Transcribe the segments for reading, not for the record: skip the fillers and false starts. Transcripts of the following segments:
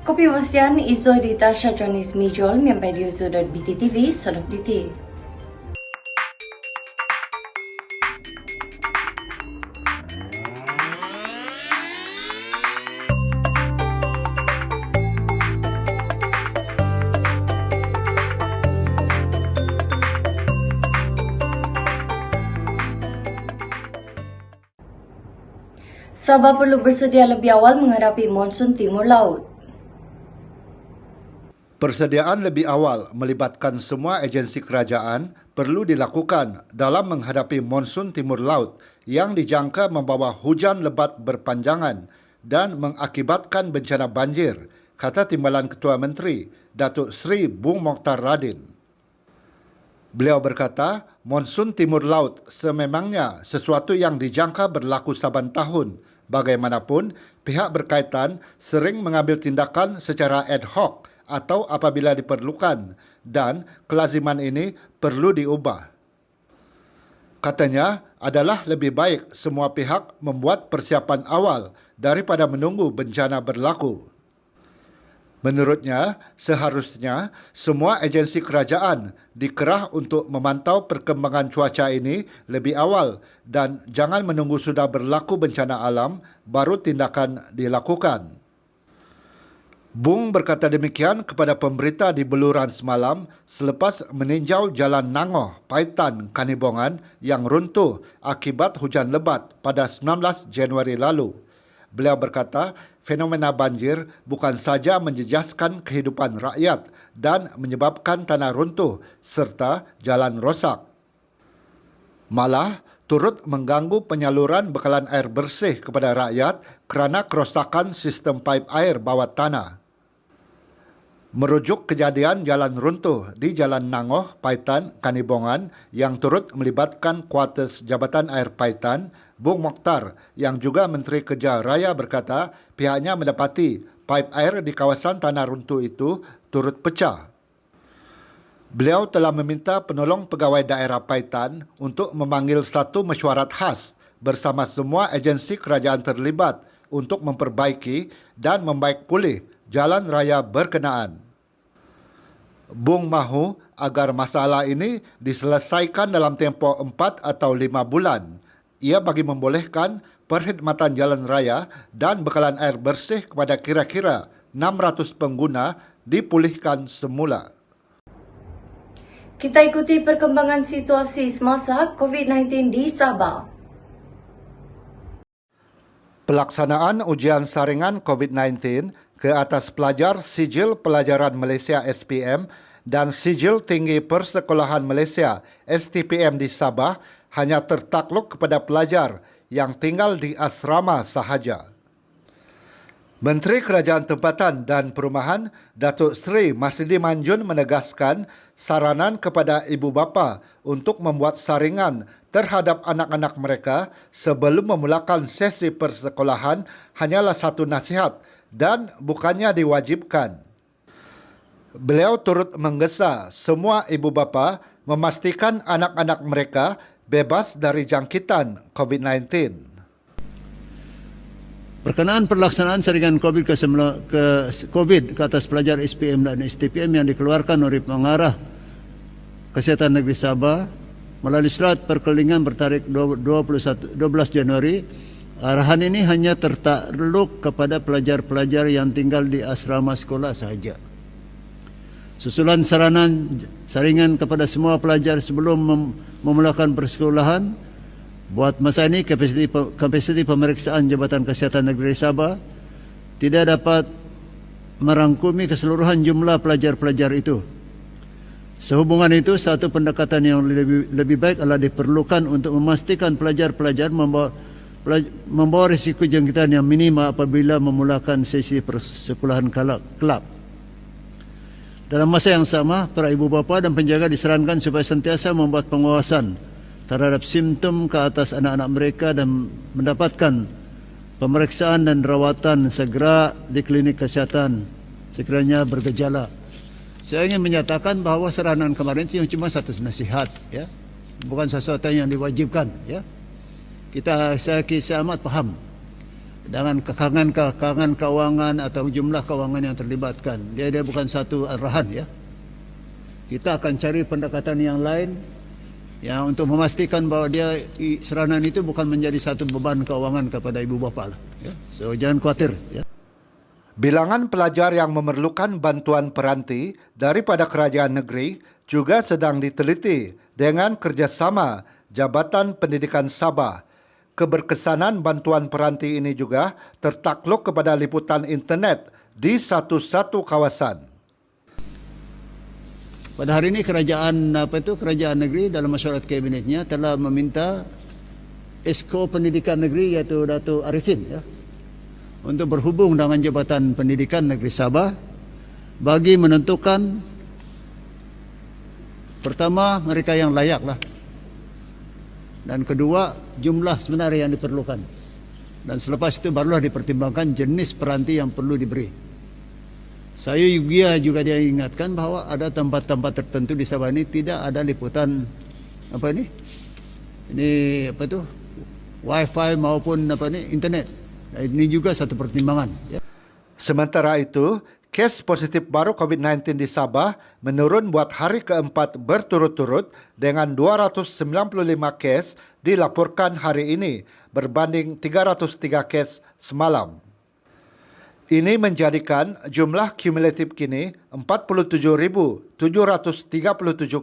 Kopi Wasian izo di Tasha Jonis Mijol Miampai Sudut BTTV Solok DT. Sabah perlu bersedia lebih awal menghadapi monsun timur laut. Persediaan lebih awal melibatkan semua agensi kerajaan perlu dilakukan dalam menghadapi monsun timur laut yang dijangka membawa hujan lebat berpanjangan dan mengakibatkan bencana banjir, kata Timbalan Ketua Menteri, Datuk Seri Bung Mokhtar Radin. Beliau berkata, monsun timur laut sememangnya sesuatu yang dijangka berlaku saban tahun. Bagaimanapun, pihak berkaitan sering mengambil tindakan secara ad hoc atau apabila diperlukan dan kelaziman ini perlu diubah. Katanya adalah lebih baik semua pihak membuat persiapan awal daripada menunggu bencana berlaku. Menurutnya, seharusnya semua agensi kerajaan dikerah untuk memantau perkembangan cuaca ini lebih awal dan jangan menunggu sudah berlaku bencana alam baru tindakan dilakukan. Bung berkata demikian kepada pemberita di Beluran semalam selepas meninjau Jalan Nangoh, Paitan, Kanibongan yang runtuh akibat hujan lebat pada 19 Januari lalu. Beliau berkata, fenomena banjir bukan saja menjejaskan kehidupan rakyat dan menyebabkan tanah runtuh serta jalan rosak. Malah, turut mengganggu penyaluran bekalan air bersih kepada rakyat kerana kerosakan sistem paip air bawah tanah. Merujuk kejadian jalan runtuh di Jalan Nangoh, Paitan, Kanibongan yang turut melibatkan kuartus Jabatan Air Paitan, Bung Mokhtar yang juga Menteri Kerja Raya berkata pihaknya mendapati paip air di kawasan tanah runtuh itu turut pecah. Beliau telah meminta penolong pegawai daerah Paitan untuk memanggil satu mesyuarat khas bersama semua agensi kerajaan terlibat untuk memperbaiki dan membaik pulih jalan raya berkenaan. Bung mahu agar masalah ini diselesaikan dalam tempoh 4 atau 5 bulan. Ia bagi membolehkan perkhidmatan jalan raya dan bekalan air bersih kepada kira-kira 600 pengguna dipulihkan semula. Kita ikuti perkembangan situasi semasa COVID-19 di Sabah. Pelaksanaan ujian saringan COVID-19 ke atas pelajar Sijil Pelajaran Malaysia SPM dan Sijil Tinggi Persekolahan Malaysia STPM di Sabah hanya tertakluk kepada pelajar yang tinggal di asrama sahaja. Menteri Kerajaan Tempatan dan Perumahan Datuk Seri Masidi Manjun menegaskan saranan kepada ibu bapa untuk membuat saringan terhadap anak-anak mereka sebelum memulakan sesi persekolahan hanyalah satu nasihat dan bukannya diwajibkan. Beliau turut menggesa semua ibu bapa memastikan anak-anak mereka bebas dari jangkitan COVID-19. Berkenaan pelaksanaan saringan COVID ke atas pelajar SPM dan STPM yang dikeluarkan oleh Pengarah Kesihatan Negeri Sabah melalui surat perkelilingan bertarikh 12 Januari, arahan ini hanya tertakluk kepada pelajar-pelajar yang tinggal di asrama sekolah sahaja. Susulan saranan saringan kepada semua pelajar sebelum memulakan persekolahan, buat masa ini kapasiti pemeriksaan Jabatan Kesihatan Negeri Sabah tidak dapat merangkumi keseluruhan jumlah pelajar-pelajar itu. Sehubungan itu, satu pendekatan yang lebih baik adalah diperlukan untuk memastikan pelajar-pelajar membawa risiko jangkitan yang minima apabila memulakan sesi persekolahan kelab. Dalam masa yang sama, para ibu bapa dan penjaga disarankan supaya sentiasa membuat pengawasan terhadap simptom ke atas anak-anak mereka dan mendapatkan pemeriksaan dan rawatan segera di klinik kesihatan sekiranya bergejala. Saya ingin menyatakan bahawa saranan kemarin itu cuma satu nasihat, ya, bukan sesuatu yang diwajibkan, ya. Saya amat paham dengan kekangan keuangan atau jumlah keuangan yang terlibatkan. Dia bukan satu arahan ya. Kita akan cari pendekatan yang lain yang untuk memastikan bahwa dia serangan itu bukan menjadi satu beban keuangan kepada ibu bapa lah. Ya. So jangan khawatir ya. Bilangan pelajar yang memerlukan bantuan peranti daripada kerajaan negeri juga sedang diteliti dengan kerjasama Jabatan Pendidikan Sabah. Keberkesanan bantuan peranti ini juga tertakluk kepada liputan internet di satu-satu kawasan. Pada hari ini kerajaan negeri dalam mesyuarat kabinetnya telah meminta Esko Pendidikan Negeri iaitu Dato' Arifin ya, untuk berhubung dengan Jabatan Pendidikan Negeri Sabah bagi menentukan pertama mereka yang layak lah. Dan kedua, jumlah sebenarnya yang diperlukan. Dan selepas itu barulah dipertimbangkan jenis peranti yang perlu diberi. Saya juga dia ingatkan bahawa ada tempat-tempat tertentu di Sabah ini tidak ada liputan Wi-Fi maupun internet. Ini juga satu pertimbangan. Ya. Sementara itu, kes positif baru COVID-19 di Sabah menurun buat hari keempat berturut-turut dengan 295 kes dilaporkan hari ini berbanding 303 kes semalam. Ini menjadikan jumlah kumulatif kini 47,737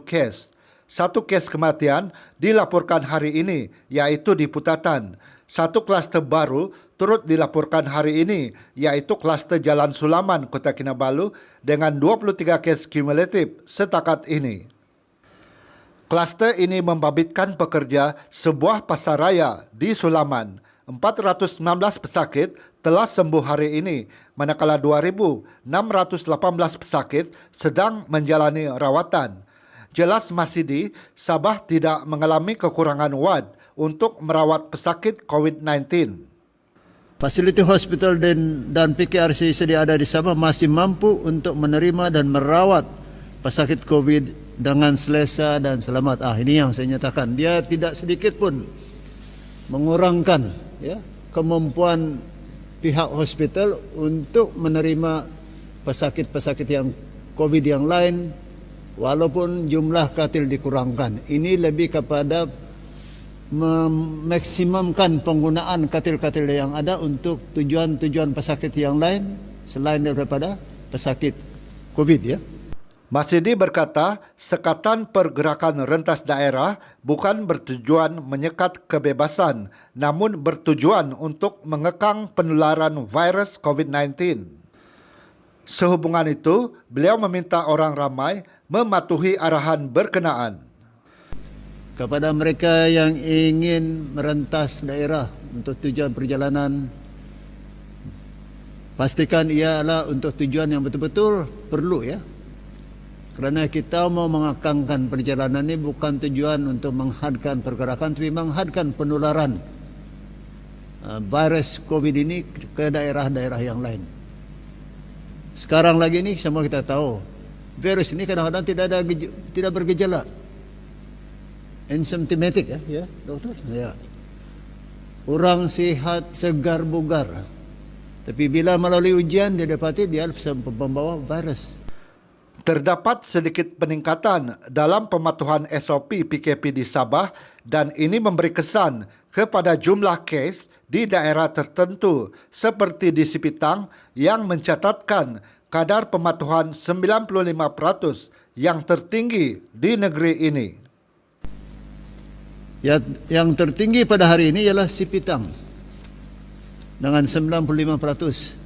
kes. Satu kes kematian dilaporkan hari ini iaitu di Putatan. Satu kluster baru turut dilaporkan hari ini iaitu kluster Jalan Sulaman, Kota Kinabalu dengan 23 kes kumulatif setakat ini. Kluster ini membabitkan pekerja sebuah pasar raya di Sulaman. 419 pesakit telah sembuh hari ini, manakala 2,618 pesakit sedang menjalani rawatan. Jelas Masidi, Sabah tidak mengalami kekurangan wad untuk merawat pesakit COVID-19. Fasiliti hospital dan PKRC sedia ada di Sabah masih mampu untuk menerima dan merawat pesakit COVID dengan selesa dan selamat. Ini yang saya nyatakan. Dia tidak sedikit pun mengurangkan ya, kemampuan pihak hospital untuk menerima pesakit-pesakit yang COVID yang lain walaupun jumlah katil dikurangkan. Ini lebih kepada memaksimumkan penggunaan katil-katil yang ada untuk tujuan-tujuan pesakit yang lain selain daripada pesakit COVID ya. Masidi berkata, sekatan pergerakan rentas daerah bukan bertujuan menyekat kebebasan, namun bertujuan untuk mengekang penularan virus COVID-19. Sehubungan itu, beliau meminta orang ramai mematuhi arahan berkenaan. Kepada mereka yang ingin merentas daerah untuk tujuan perjalanan, pastikan ialah untuk tujuan yang betul-betul perlu ya. Kerana kita mau mengekangkan perjalanan ini bukan tujuan untuk menghadkan pergerakan, tapi menghadkan penularan virus COVID ini ke daerah-daerah yang lain. Sekarang lagi ini semua kita tahu, virus ini kadang-kadang tidak bergejala. Asymptomatic ya, doktor. Ya. Orang sihat, segar, bugar. Tapi bila melalui ujian dia dapati dia pembawa virus. Terdapat sedikit peningkatan dalam pematuhan SOP PKP di Sabah dan ini memberi kesan kepada jumlah kes di daerah tertentu seperti di Sipitang yang mencatatkan kadar pematuhan 95% yang tertinggi di negeri ini. Ya, yang tertinggi pada hari ini ialah Sipitang dengan 95%.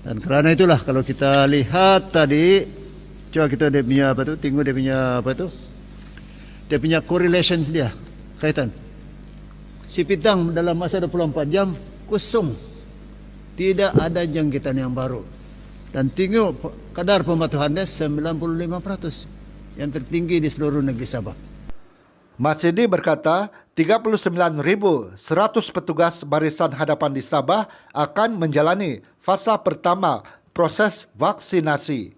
Dan kerana itulah kalau kita lihat tadi, coba kita dia punya tengok dia punya dia punya correlation dia, kaitan. Sipitang dalam masa 24 jam kosong. Tidak ada jangkitan yang baru. Dan tengok kadar pematuhan dia 95%, yang tertinggi di seluruh negeri Sabah. Masidi berkata, 39,100 petugas barisan hadapan di Sabah akan menjalani fasa pertama proses vaksinasi.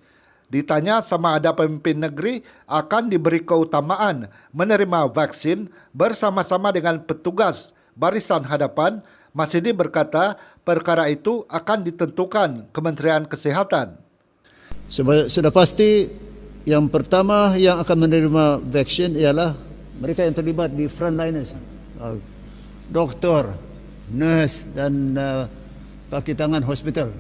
Ditanya sama ada pemimpin negeri akan diberi keutamaan menerima vaksin bersama-sama dengan petugas barisan hadapan Masidi berkata perkara itu akan ditentukan Kementerian Kesehatan. Sudah pasti yang pertama yang akan menerima vaksin ialah mereka yang terlibat di frontliners, doktor, nurse dan kaki tangan hospital.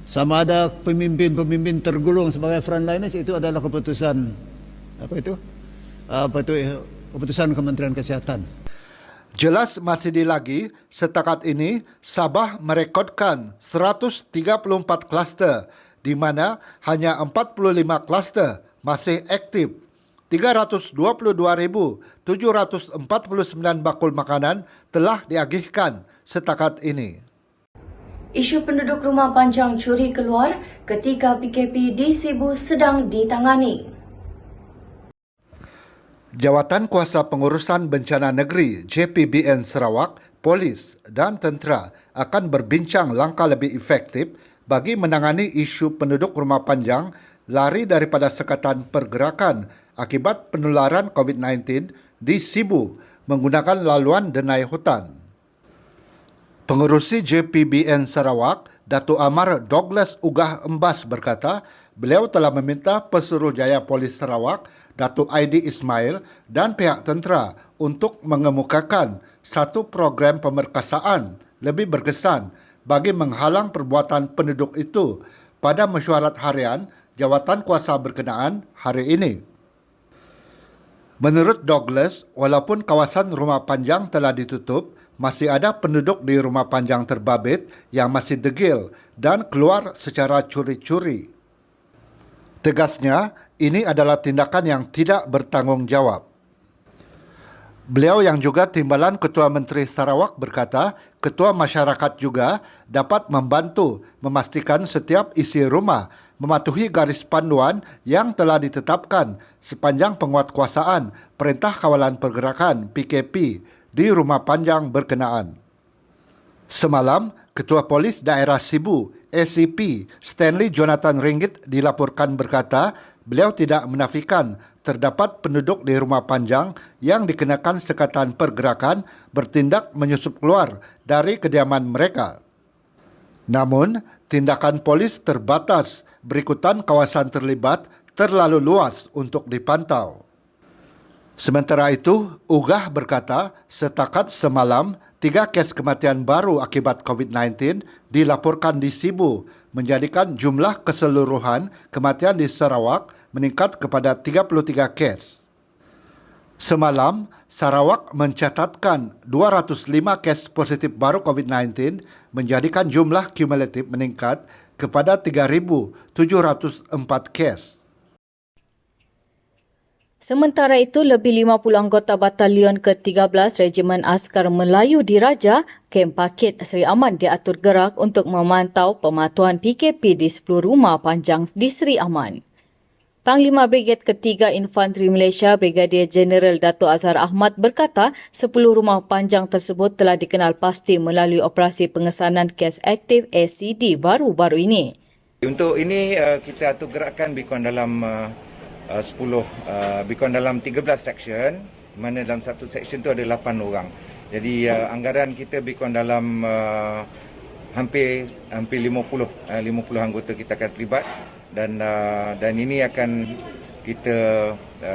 Sama ada pemimpin-pemimpin tergolong sebagai frontliners, itu adalah keputusan keputusan Kementerian Kesehatan. Jelas Masidi lagi, setakat ini Sabah merekodkan 134 kluster, di mana hanya 45 kluster masih aktif. 322.749 bakul makanan telah diagihkan setakat ini. Isu penduduk rumah panjang curi keluar ketika PKP di Sibu sedang ditangani. Jawatan Kuasa Pengurusan Bencana Negeri JPBN Sarawak, polis dan tentera akan berbincang langkah lebih efektif bagi menangani isu penduduk rumah panjang lari daripada sekatan pergerakan akibat penularan COVID-19 di Sibu menggunakan laluan denai hutan. Pengerusi JPBN Sarawak, Datuk Amar Douglas Ugah Embas berkata, beliau telah meminta Pesuruhjaya Polis Sarawak, Datuk Aidi Ismail dan pihak tentera untuk mengemukakan satu program pemerkasaan lebih berkesan bagi menghalang perbuatan penduduk itu pada mesyuarat harian jawatan kuasa berkenaan hari ini. Menurut Douglas, walaupun kawasan rumah panjang telah ditutup, masih ada penduduk di rumah panjang terbabit yang masih degil dan keluar secara curi-curi. Tegasnya, ini adalah tindakan yang tidak bertanggungjawab. Beliau yang juga timbalan Ketua Menteri Sarawak berkata, ketua masyarakat juga dapat membantu memastikan setiap isi rumah mematuhi garis panduan yang telah ditetapkan sepanjang penguatkuasaan Perintah Kawalan Pergerakan PKP di rumah panjang berkenaan. Semalam, Ketua Polis Daerah Sibu, ACP, Stanley Jonathan Ringgit dilaporkan berkata, beliau tidak menafikan terdapat penduduk di rumah panjang yang dikenakan sekatan pergerakan bertindak menyusup keluar dari kediaman mereka. Namun, tindakan polis terbatas berikutan kawasan terlibat terlalu luas untuk dipantau. Sementara itu, Ugah berkata, setakat semalam, 3 kes kematian baru akibat COVID-19 dilaporkan di Sibu, menjadikan jumlah keseluruhan kematian di Sarawak meningkat kepada 33 kes. Semalam, Sarawak mencatatkan 205 kes positif baru COVID-19, menjadikan jumlah kumulatif meningkat kepada 3,704 kes. Sementara itu, lebih 50 anggota Batalion ke-13 Regimen Askar Melayu Diraja, Kem Pakit Seri Aman diatur gerak untuk memantau pematuhan PKP di 10 rumah panjang di Seri Aman. Panglima Brigad Ketiga Infanteri Malaysia, Brigadier Jeneral Dato' Azhar Ahmad berkata 10 rumah panjang tersebut telah dikenal pasti melalui operasi pengesanan kes aktif ACD baru-baru ini. Untuk ini kita atur gerakkan berikon dalam 13 section, mana dalam satu section tu ada 8 orang. Jadi anggaran kita berikon dalam hampir 50 anggota kita akan terlibat dan ini akan kita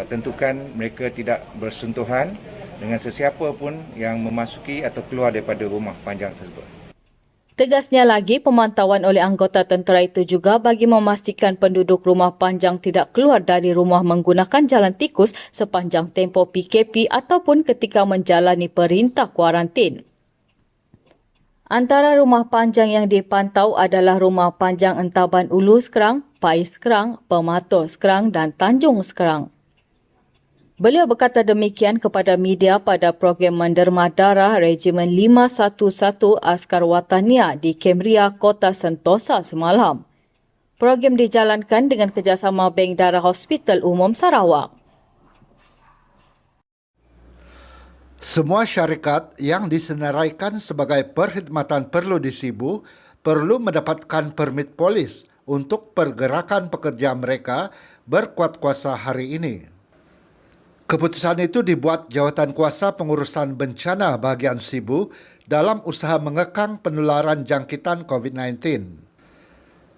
tentukan mereka tidak bersentuhan dengan sesiapa pun yang memasuki atau keluar daripada rumah panjang tersebut. Tegasnya lagi, pemantauan oleh anggota tentera itu juga bagi memastikan penduduk rumah panjang tidak keluar dari rumah menggunakan jalan tikus sepanjang tempoh PKP ataupun ketika menjalani perintah kuarantin. Antara rumah panjang yang dipantau adalah rumah panjang Entaban Ulu Skerang, Pai Skerang, Pematoh Skerang dan Tanjung Skerang. Beliau berkata demikian kepada media pada program menderma darah Regimen 511 Askar Watania di Kem Ria, Kota Sentosa semalam. Program dijalankan dengan kerjasama Bank Darah Hospital Umum Sarawak. Semua syarikat yang disenaraikan sebagai perkhidmatan perlu di Sibu perlu mendapatkan permit polis untuk pergerakan pekerja mereka berkuat kuasa hari ini. Keputusan itu dibuat Jawatan Kuasa Pengurusan Bencana bahagian Sibu dalam usaha mengekang penularan jangkitan COVID-19.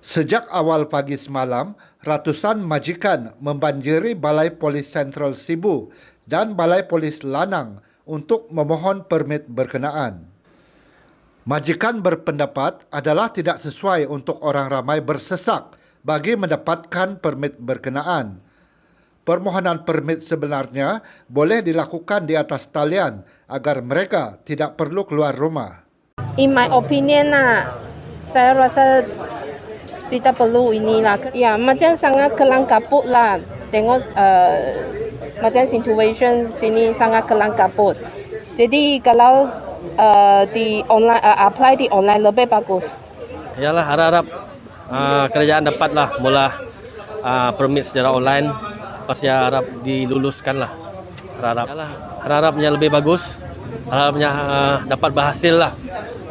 Sejak awal pagi semalam, ratusan majikan membanjiri Balai Polis Sentral Sibu dan Balai Polis Lanang untuk memohon permit berkenaan. Majikan berpendapat adalah tidak sesuai untuk orang ramai bersesak bagi mendapatkan permit berkenaan. Permohonan permit sebenarnya boleh dilakukan di atas talian agar mereka tidak perlu keluar rumah. In my opinion saya rasa tidak perlu inilah. Ya, macam sangat kelam kabut lah. Tengok macam situation sini sangat kelam kabut. Jadi kalau di online apply di online lebih bagus. Yalah, harap-harap kerajaan dapatlah mula permit secara online. Pasti harap diluluskan lah. Harapnya lebih bagus. Harapnya dapat berhasil lah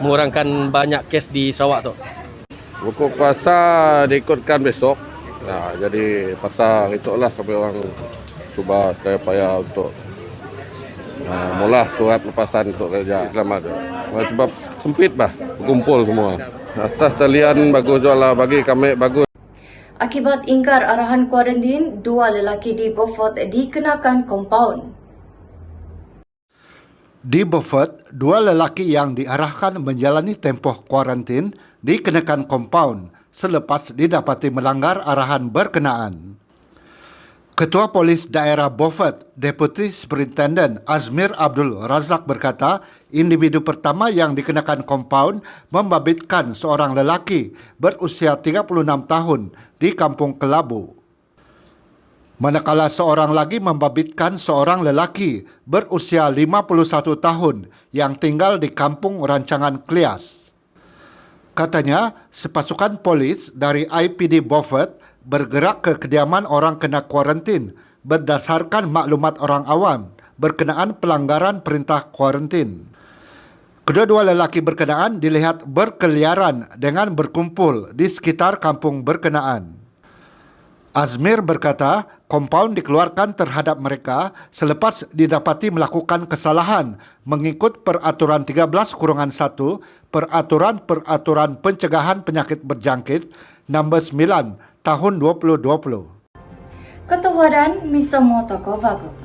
mengurangkan banyak kes di Sarawak tu. Buku puasa diikutkan besok. Nah, jadi pasal itulah kami orang cuba sedaya payah untuk mula surat lepasan untuk kerja selamat. Sebab sempit bah berkumpul semua. Atas talian bagus jual lah, bagi kami bagus. Akibat ingkar arahan kuarantin, 2 lelaki di Beaufort dikenakan kompaun. Di Beaufort, 2 lelaki yang diarahkan menjalani tempoh kuarantin dikenakan kompaun selepas didapati melanggar arahan berkenaan. Ketua Polis Daerah Beaufort, Deputy Superintendent Azmir Abdul Razak berkata, individu pertama yang dikenakan kompaun membabitkan seorang lelaki berusia 36 tahun di Kampung Kelabu. Manakala seorang lagi membabitkan seorang lelaki berusia 51 tahun yang tinggal di Kampung Rancangan Klias. Katanya, sepasukan polis dari IPD Beaufort bergerak ke kediaman orang kena kuarantin berdasarkan maklumat orang awam berkenaan pelanggaran perintah kuarantin. Kedua-dua lelaki berkenaan dilihat berkeliaran dengan berkumpul di sekitar kampung berkenaan. Azmir berkata, kompaun dikeluarkan terhadap mereka selepas didapati melakukan kesalahan mengikut Peraturan 13-1 Peraturan Pencegahan Penyakit Berjangkit nombor 9 tahun 2020. Ketuaran Misomo Tokovago.